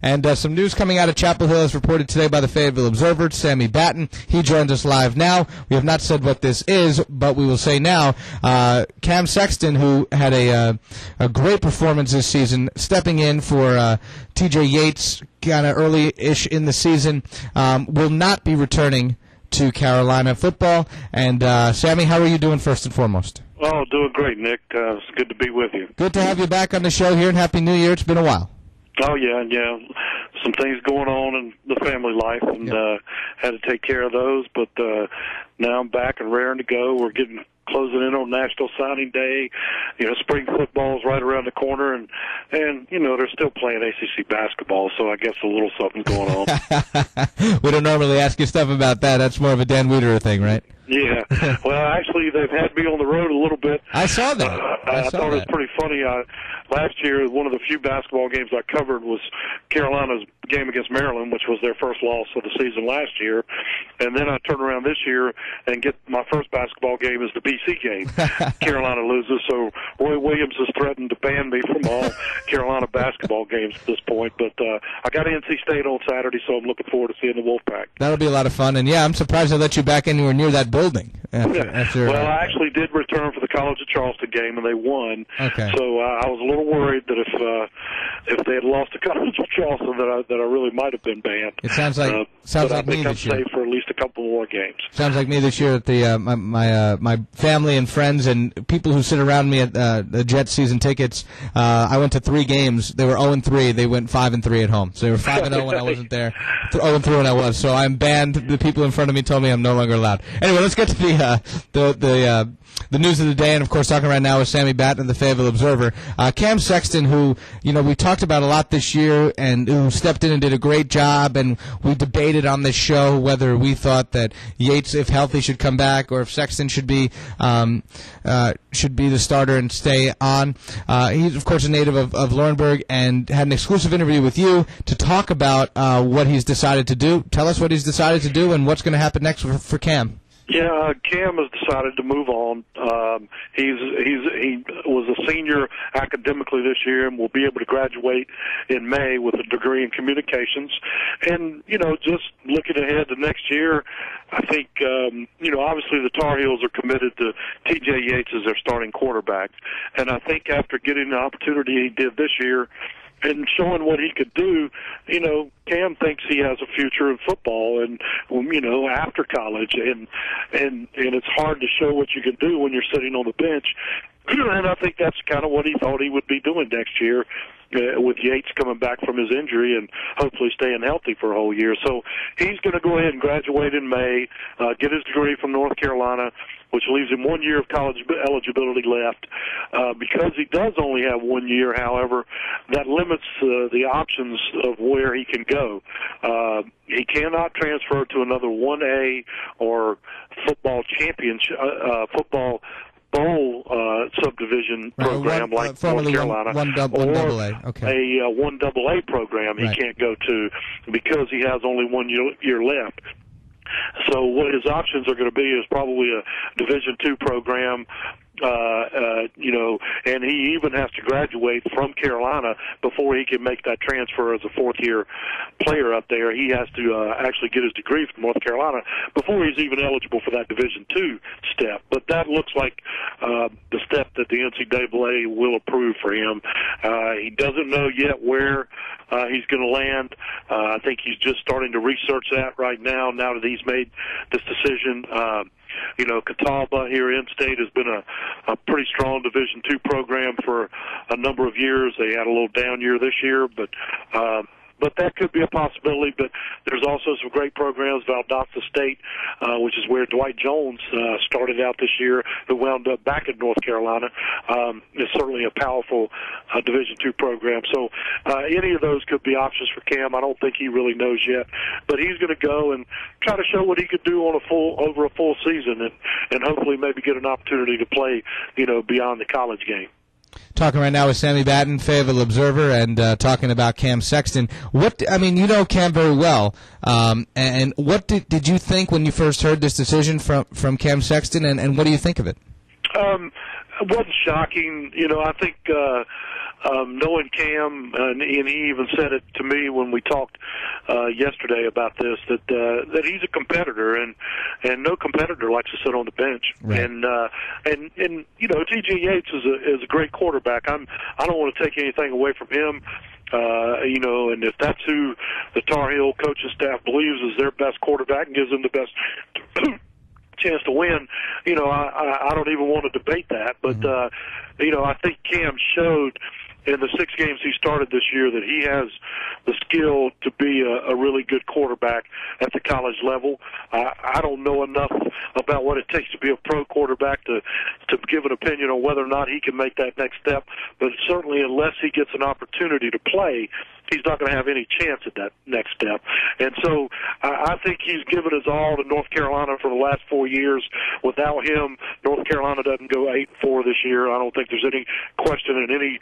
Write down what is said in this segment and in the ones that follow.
And some news coming out of Chapel Hill is reported today by the Fayetteville Observer. Sammy Batten, he joins us live now. We have not said what this is, but we will say now. Cam Sexton, who had a great performance this season, stepping in for T.J. Yates kind of early-ish in the season, will not be returning to Carolina football. And Sammy, how are you doing first and foremost? Oh, doing great, Nick. It's good to be with you. Good to have you back on the show here, and Happy New Year. It's been a while. Oh, yeah. Some things going on in the family life, and had to take care of those. But now I'm back and raring to go. We're closing in on National Signing Day. Spring football is right around the corner, and they're still playing ACC basketball, so I guess a little something's going on. We don't normally ask you stuff about that. That's more of a Dan Wiederer thing, right? Yeah. Well, actually, they've had me on the road a little bit. I saw that. I thought it was pretty funny. Last year, one of the few basketball games I covered was Carolina's game against Maryland, which was their first loss of the season last year. And then I turn around this year and get my first basketball game is the BC game. Carolina loses, so Roy Williams has threatened to ban me from all Carolina basketball games at this point. But I got NC State on Saturday, so I'm looking forward to seeing the Wolfpack. That'll be a lot of fun. And, I'm surprised they let you back anywhere near that building. After, well, I actually did return for the College of Charleston game, and they won. Okay. So I was a little worried that if they had lost the College of Charleston, that I really might have been banned. It sounds like me this year. I think I'm safe for at least a couple more games. Sounds like me this year at the my family and friends and people who sit around me at the Jets season tickets. I went to 3 games. They were 0-3. They went 5-3 at home. So they were 5-0 when I wasn't there. 0-3 when I was. So I'm banned. The people in front of me told me I'm no longer allowed. Anyway, let's get to the news of the day, and of course, talking right now with Sammy Batten of the Fayetteville Observer. Cam Sexton, who we talked about a lot this year, and who stepped in and did a great job, and we debated on this show whether we thought that Yates, if healthy, should come back, or if Sexton should be the starter and stay on. He's of course a native of Laurinburg, and had an exclusive interview with you to talk about what he's decided to do. Tell us what he's decided to do and what's going to happen next for Cam. Yeah, Cam has decided to move on. He was a senior academically this year and will be able to graduate in May with a degree in communications. And, just looking ahead to next year, I think, obviously the Tar Heels are committed to T.J. Yates as their starting quarterback. And I think after getting the opportunity he did this year, and showing what he could do, Cam thinks he has a future in football and, after college. And it's hard to show what you can do when you're sitting on the bench. And I think that's kind of what he thought he would be doing next year with Yates coming back from his injury and hopefully staying healthy for a whole year. So he's going to go ahead and graduate in May, get his degree from North Carolina, which leaves him 1 year of college eligibility left. Because he does only have 1 year, however, that limits the options of where he can go. He cannot transfer to another 1A or football championship, football bowl subdivision program like North Carolina, or a 1AA program he can't go to because he has only 1 year left. So what his options are going to be is probably a Division II program, and he even has to graduate from Carolina before he can make that transfer as a fourth-year player up there. He has to actually get his degree from North Carolina before he's even eligible for that Division II step. But that looks like the step that the NCAA will approve for him. He doesn't know yet where he's going to land. I think he's just starting to research that right now that he's made this decision. Catawba here in state has been a pretty strong Division II program for a number of years. They had a little down year this year, but that could be a possibility. But there's also some great programs. Valdosta State, which is where Dwight Jones started out this year, who wound up back in North Carolina, is certainly a powerful Division II program. So any of those could be options for Cam. I don't think he really knows yet, but he's going to go and try to show what he could do on over a full season, and hopefully maybe get an opportunity to play, beyond the college game. Talking right now with Sammy Batten, Fayetteville Observer, and talking about Cam Sexton. You know Cam very well, and what did you think when you first heard this decision from Cam Sexton, and what do you think of it? It wasn't shocking. I think knowing Cam, and he even said it to me when we talked yesterday about this, that he's a competitor, and no competitor likes to sit on the bench. Right. And you know, T.J. Yates is a great quarterback. I don't want to take anything away from him. You know, and if that's who the Tar Heel coaching staff believes is their best quarterback and gives them the best chance to win, you know, I don't even want to debate that. But, you know, I think Cam showed in the 6 games he started this year that he has the skill to be a really good quarterback at the college level. I don't know enough about what it takes to be a pro quarterback to give an opinion on whether or not he can make that next step, but certainly unless he gets an opportunity to play, he's not going to have any chance at that next step. And so I think he's given his all to North Carolina for the last 4 years. Without him, North Carolina doesn't go 8-4 this year. I don't think there's any question in any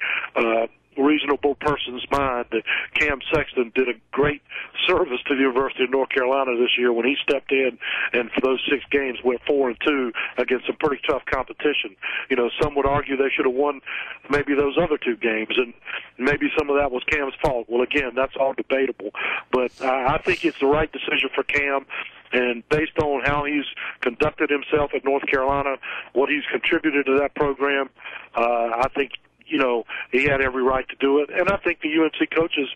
reasonable person's mind that Cam Sexton did a great service to the University of North Carolina this year when he stepped in and for those 6 games went 4-2 against some pretty tough competition. You know, some would argue they should have won maybe those other 2 games, and maybe some of that was Cam's fault. Well, again, that's all debatable. But I think it's the right decision for Cam. And based on how he's conducted himself at North Carolina, what he's contributed to that program, I think, you know, he had every right to do it. And I think the UNC coaches